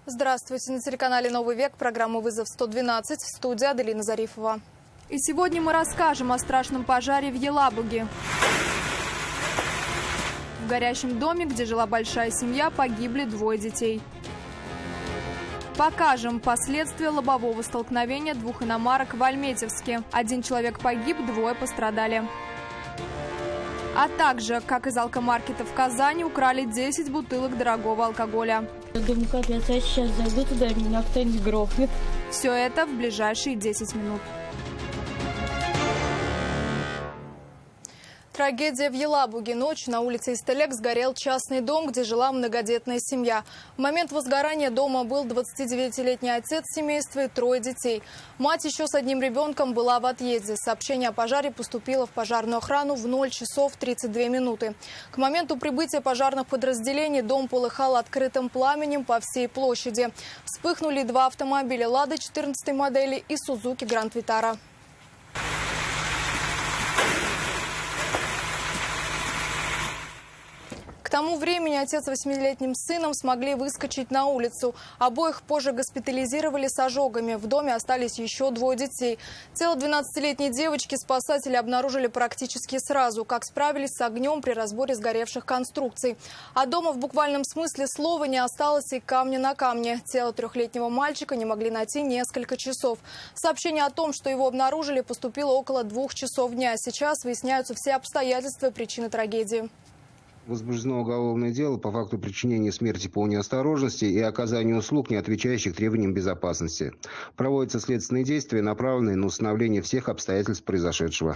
Здравствуйте. На телеканале «Новый век» программа «Вызов 112». В студии Аделина Зарифова. И сегодня мы расскажем о страшном пожаре в Елабуге. В горящем доме, где жила большая семья, погибли 2 детей. Покажем последствия лобового столкновения 2 иномарок в Альметьевске. 1 человек погиб, 2 пострадали. А также, как из алкомаркета в Казани украли 10 бутылок дорогого алкоголя. Я думаю, капец, я сейчас зайду туда, и меня кто-нибудь грохнет. Все это в ближайшие 10 минут. Трагедия в Елабуге. Ночью на улице Истелек сгорел частный дом, где жила многодетная семья. В момент возгорания дома был 29-летний отец семейства и 3 детей. Мать еще с 1 ребенком была в отъезде. Сообщение о пожаре поступило в пожарную охрану в 0 часов 32 минуты. К моменту прибытия пожарных подразделений дом полыхал открытым пламенем по всей площади. Вспыхнули 2 автомобиля «Лада» 14 модели и «Сузуки Гранд Витара». К тому времени отец с 8-летним сыном смогли выскочить на улицу. Обоих позже госпитализировали с ожогами. В доме остались еще 2 детей. Тело 12-летней девочки спасатели обнаружили практически сразу. Как справились с огнем при разборе сгоревших конструкций. А дома в буквальном смысле слова не осталось и камня на камне. Тело 3-летнего мальчика не могли найти несколько часов. Сообщение о том, что его обнаружили, поступило около 2 часов дня. Сейчас выясняются все обстоятельства и причины трагедии. Возбуждено уголовное дело по факту причинения смерти по неосторожности и оказания услуг, не отвечающих требованиям безопасности. Проводятся следственные действия, направленные на установление всех обстоятельств произошедшего.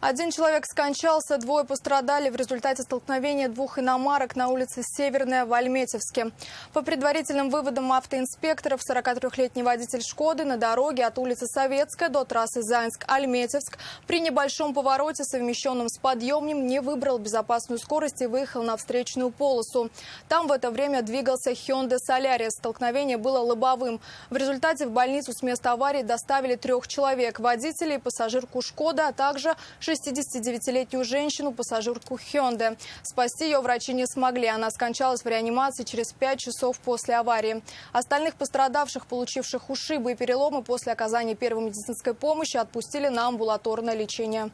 1 человек скончался, 2 пострадали в результате столкновения 2 иномарок на улице Северная в Альметьевске. По предварительным выводам автоинспекторов, 43-летний водитель «Шкоды» на дороге от улицы Советская до трассы Заинск-Альметьевск при небольшом повороте, совмещенном с подъемным, не выбрал безопасную скорость и выехал на встречную полосу. Там в это время двигался Hyundai Solaris. Столкновение было лобовым. В результате в больницу с места аварии доставили 3 человек – водителя и пассажирку «Шкоды», а также 69-летнюю женщину, пассажирку Hyundai. Спасти ее врачи не смогли. Она скончалась в реанимации через 5 часов после аварии. Остальных пострадавших, получивших ушибы и переломы после оказания первой медицинской помощи, отпустили на амбулаторное лечение.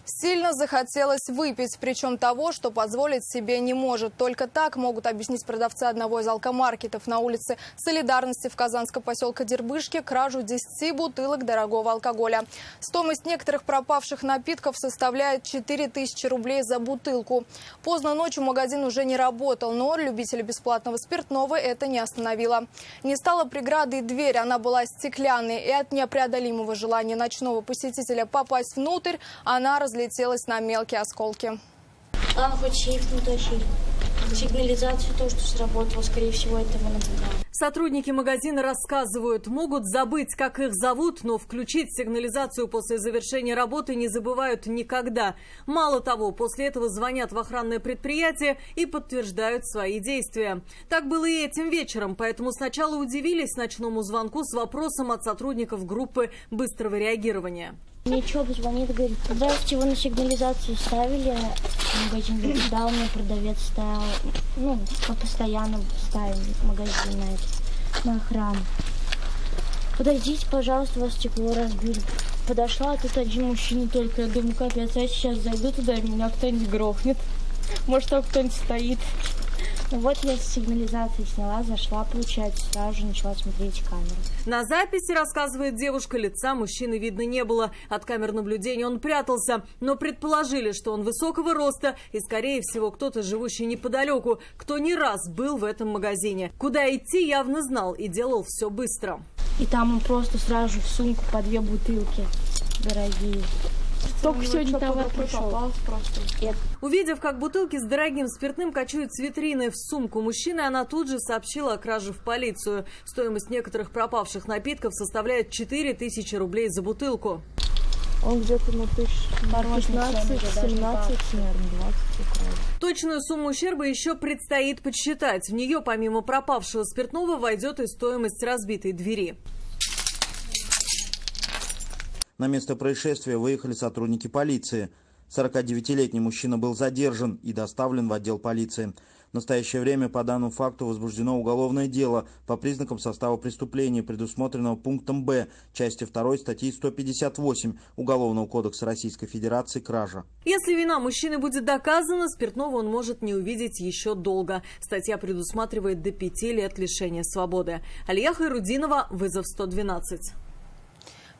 Сильно захотелось выпить, причем того, что позволить себе не может. Только так могут объяснить продавцы одного из алкомаркетов на улице Солидарности в казанском поселке Дербышки кражу 10 бутылок дорогого алкоголя. Стоимость некоторых пропавших напитков составляет 4000 рублей за бутылку. Поздно ночью магазин уже не работал, но любителей бесплатного спиртного это не остановило. Не стала преградой дверь, она была стеклянной, и от непреодолимого желания ночного посетителя попасть внутрь она разлетелась на мелкие осколки. Ладно, хоть сейф не тащили. Сигнализацию то, что сработало, скорее всего, этого наблюдал. Сотрудники магазина рассказывают, могут забыть, как их зовут, но включить сигнализацию после завершения работы не забывают никогда. Мало того, после этого звонят в охранное предприятие и подтверждают свои действия. Так было и этим вечером, поэтому сначала удивились ночному звонку с вопросом от сотрудников группы быстрого реагирования. Мне ЧОП звонит, говорит, здравствуйте, вы на сигнализацию ставили? Магазин говорит, да, у меня продавец ставил, постоянно ставим магазин на охрану. Подойдите, пожалуйста, вас стекло разбили. Подошла, а тут 1 мужчина только. Я думаю, капец, я сейчас зайду туда, и меня кто-нибудь грохнет. Может, там кто-нибудь стоит. Ну вот я сигнализацию сняла, зашла, получается, сразу же начала смотреть камеру. На записи, рассказывает девушка, лица мужчины видно не было. От камер наблюдения он прятался, но предположили, что он высокого роста и, скорее всего, кто-то, живущий неподалеку, кто не раз был в этом магазине. Куда идти явно знал и делал все быстро. И там он просто сразу же в сумку по 2 бутылки дорогие. Только сегодня товар пришел. Увидев, как бутылки с дорогим спиртным качают с витрины в сумку мужчины, она тут же сообщила о краже в полицию. Стоимость некоторых пропавших напитков составляет 4000 рублей за бутылку. Он где-то на 16-17, наверное, 20 украл. Точную сумму ущерба еще предстоит подсчитать. В нее, помимо пропавшего спиртного, войдет и стоимость разбитой двери. На место происшествия выехали сотрудники полиции. 49-летний мужчина был задержан и доставлен в отдел полиции. В настоящее время по данному факту возбуждено уголовное дело по признакам состава преступления, предусмотренного пунктом Б части 2 статьи 158 Уголовного кодекса Российской Федерации «Кража». Если вина мужчины будет доказана, спиртного он может не увидеть еще долго. Статья предусматривает до 5 лет лишения свободы. Алия Хайрудинова, вызов 112.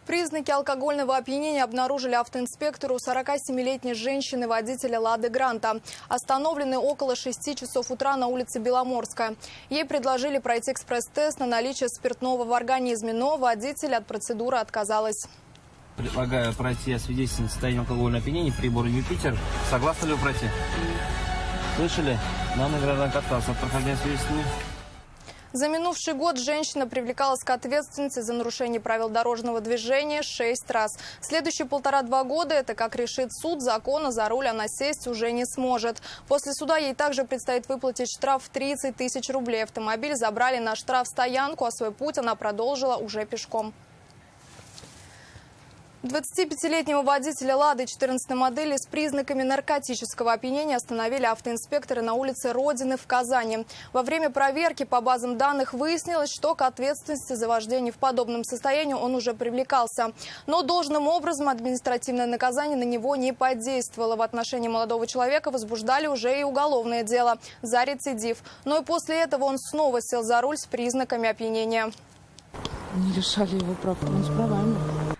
Признаки алкогольного опьянения обнаружили автоинспектору 47-летней женщины, водителя «Лады Гранта», остановленной около 6 часов утра на улице Беломорская. Ей предложили пройти экспресс-тест на наличие спиртного в организме, но водитель от процедуры отказалась. Предлагаю пройти освидетельствование состояния алкогольного опьянения прибора «Юпитер». Согласны ли вы пройти? Слышали? Данный гражданка отказался от прохождения свидетельствования. За минувший год женщина привлекалась к ответственности за нарушение правил дорожного движения 6 раз. Следующие 1,5-2 года, это как решит суд, закона за руль она сесть уже не сможет. После суда ей также предстоит выплатить штраф в 30 тысяч рублей. Автомобиль забрали на штрафстоянку, а свой путь она продолжила уже пешком. 25-летнего водителя «Лады» 14 модели с признаками наркотического опьянения остановили автоинспекторы на улице Родины в Казани. Во время проверки по базам данных выяснилось, что к ответственности за вождение в подобном состоянии он уже привлекался. Но должным образом административное наказание на него не подействовало. В отношении молодого человека возбуждали уже и уголовное дело за рецидив. Но и после этого он снова сел за руль с признаками опьянения. Не лишали его прав, он с правами.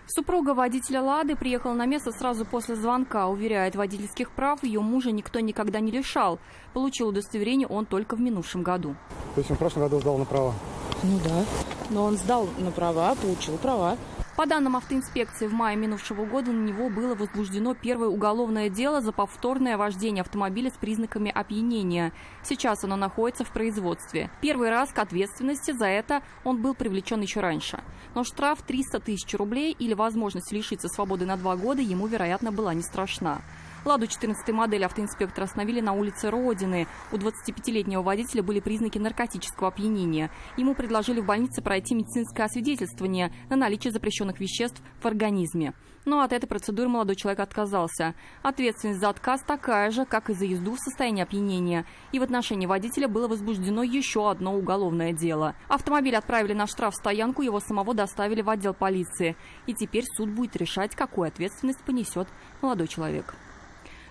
Супруга водителя «Лады» приехала на место сразу после звонка. Уверяет, водительских прав ее мужа никто никогда не лишал. Получил удостоверение он только в минувшем году. То есть он в прошлом году сдал на права? Ну да, но он сдал на права, получил права. По данным автоинспекции, в мае минувшего года на него было возбуждено первое уголовное дело за повторное вождение автомобиля с признаками опьянения. Сейчас оно находится в производстве. Первый раз к ответственности за это он был привлечен еще раньше. Но штраф 300 тысяч рублей или возможность лишиться свободы на 2 года ему, вероятно, была не страшна. «Ладу» 14-й модели автоинспектора остановили на улице Родины. У 25-летнего водителя были признаки наркотического опьянения. Ему предложили в больнице пройти медицинское освидетельствование на наличие запрещенных веществ в организме. Но от этой процедуры молодой человек отказался. Ответственность за отказ такая же, как и за езду в состоянии опьянения. И в отношении водителя было возбуждено еще одно уголовное дело. Автомобиль отправили на штрафстоянку, его самого доставили в отдел полиции. И теперь суд будет решать, какую ответственность понесет молодой человек.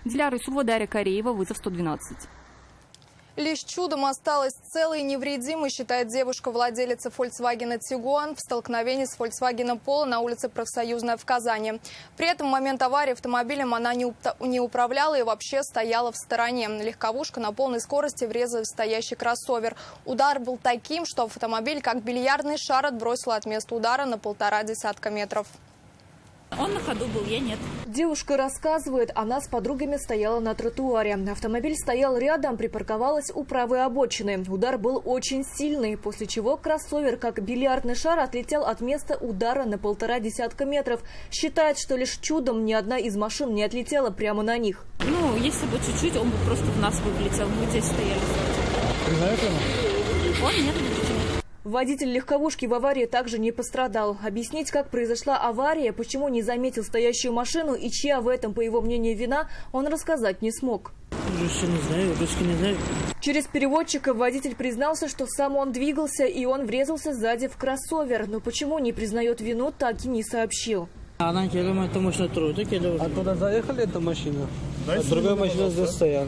Диляра Исулова, Дарья Кореева, вызов 112. Лишь чудом осталась целой и невредимой, считает девушка-владелица Volkswagen Tiguan в столкновении с Volkswagen Polo на улице Профсоюзная в Казани. При этом в момент аварии автомобилем она не управляла и вообще стояла в стороне. Легковушка на полной скорости врезалась в стоящий кроссовер. Удар был таким, что автомобиль как бильярдный шар отбросила от места удара на 1,5 десятка метров. Он на ходу был, я нет. Девушка рассказывает, она с подругами стояла на тротуаре. Автомобиль стоял рядом, припарковалась у правой обочины. Удар был очень сильный, после чего кроссовер, как бильярдный шар, отлетел от места удара на 1,5 десятка метров. Считает, что лишь чудом ни одна из машин не отлетела прямо на них. Ну, если бы чуть-чуть, он бы просто в нас бы влетел. Мы здесь стояли. Признает он? Он нет, не влетел. Водитель легковушки в аварии также не пострадал. Объяснить, как произошла авария, почему не заметил стоящую машину и чья в этом, по его мнению, вина, он рассказать не смог. Уже не знаю, дочки не знаю. Через переводчика водитель признался, что сам он двигался и он врезался сзади в кроссовер. Но почему не признает вину, так и не сообщил. Она келем, это машина тройка, келем. А куда заехали эта машина? А другая машина здесь стояла.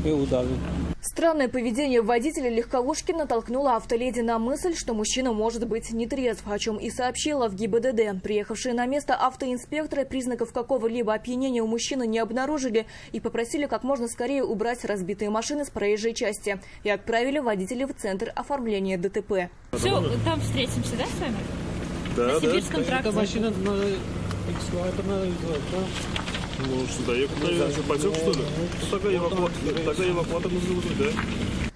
И ударили. Странное поведение водителя легковушки натолкнуло автоледи на мысль, что мужчина может быть нетрезв, о чем и сообщила в ГИБДД. Приехавшие на место автоинспекторы признаков какого-либо опьянения у мужчины не обнаружили и попросили как можно скорее убрать разбитые машины с проезжей части и отправили водителя в центр оформления ДТП. Все, там встретимся, да, с вами? Да, на Сибирском тракте. Эта машина надо иззвать, да? Ну, сюда ехать, наверное, потек, что ли? Тогда эвакуатор нужно вызвать, да?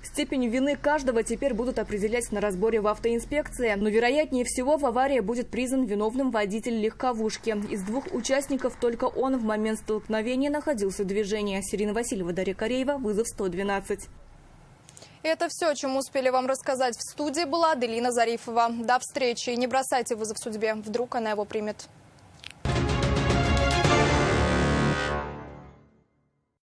Степень вины каждого теперь будут определять на разборе в автоинспекции. Но вероятнее всего в аварии будет признан виновным водитель легковушки. Из 2 участников только он в момент столкновения находился в движении. Сирина Васильева, Дарья Кореева, вызов 112. Это все, о чем успели вам рассказать. В студии была Аделина Зарифова. До встречи. И не бросайте вызов судьбе. Вдруг она его примет.